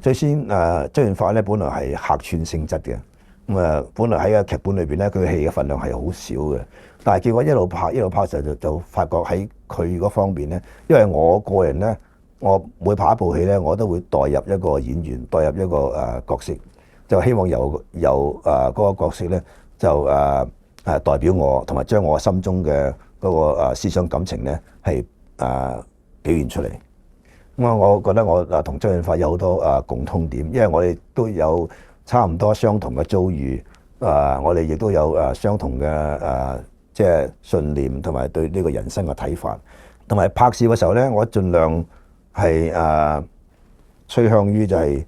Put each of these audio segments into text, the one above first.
最先周潤發咧本來係客串性質嘅，本來喺個劇本裏邊咧，佢嘅戲嘅份量係好少嘅。但係結果一路拍嘅時候就發覺喺佢嗰方面咧，因為我個人咧，我每拍一部戲咧，我都會代入一個演員，代入一個角色，就希望由嗰個角色咧就代表我，同埋將我心中嘅嗰個思想感情咧係表現出嚟。咁我覺得我同周潤發有好多共通點，因為我哋都有差唔多相同嘅遭遇，我哋亦都有相同嘅即係信念同埋對呢個人生嘅睇法。同埋拍攝嘅時候咧，我盡量係趨向於就係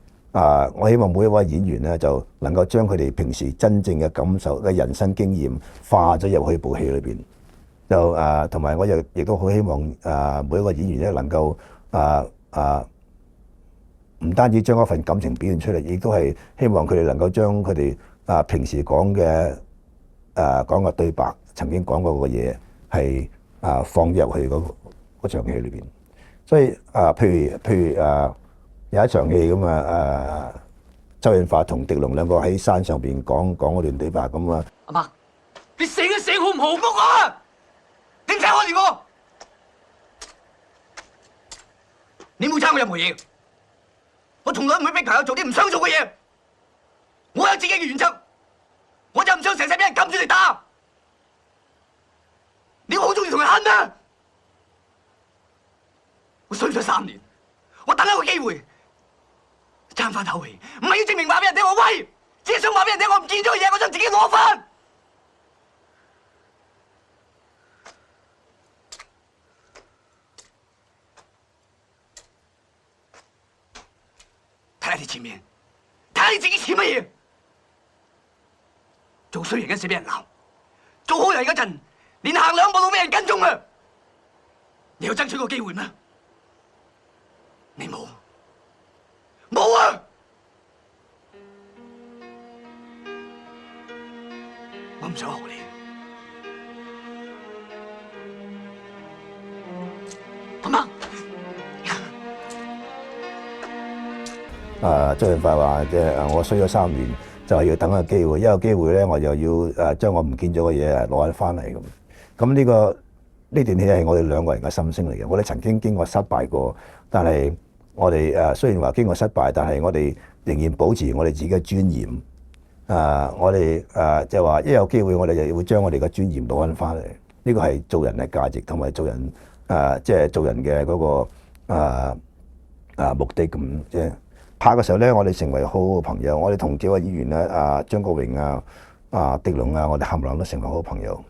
我希望每一位演員咧就能夠將佢哋平時真正嘅感受嘅人生經驗化咗入去部戲裏邊。就同埋我亦都好希望每一個演員咧能夠唔單止將嗰份感情表現出嚟，亦都係希望佢哋能夠將佢哋平時講嘅對白，曾經講過嘅嘢係放入去嗰場戲裏邊。所以譬如有一場戲咁周潤發同狄龍兩個喺山上邊講嗰段對白咁啊。阿媽，你死都死好唔好？唔好講啊！點解我連我？你冇爭我任何嘢，我從來唔會逼朋友做啲唔想做嘅嘢。我有自己嘅原則，我就唔想成世俾人撳住嚟打。你好中意同人慳咩？我衰咗3年，我等一個機會，爭翻口氣，唔係要證明話俾人聽我威，只係想話俾人聽我唔見咗嘅嘢，我想自己攞翻。睇下你前面，睇下你自己似乜嘢？做衰人嗰時俾人鬧，做好人嗰陣連行2步都俾人跟蹤啊！你有爭取過機會咩？你冇啊！我唔想學你，阿媽。周潤發話即係我衰咗3年，就係要等個機會，一有機會咧，我就要將我唔見咗嘅嘢攞翻嚟咁。咁呢段戲係我哋2個人嘅心聲嚟嘅。我哋曾經經過失敗過，但係我哋雖然話經過失敗，但係我哋仍然保持我哋自己嘅尊嚴。我哋即係話一有機會，我哋就會將我哋嘅尊嚴攞翻嚟。呢個係做人嘅價值，同埋做人即係做人嘅嗰個目的咁即係。拍嘅時候咧，我哋成為好好嘅朋友。我哋同幾位演員咧，張國榮狄龍我哋冚唪唥都成為好朋友。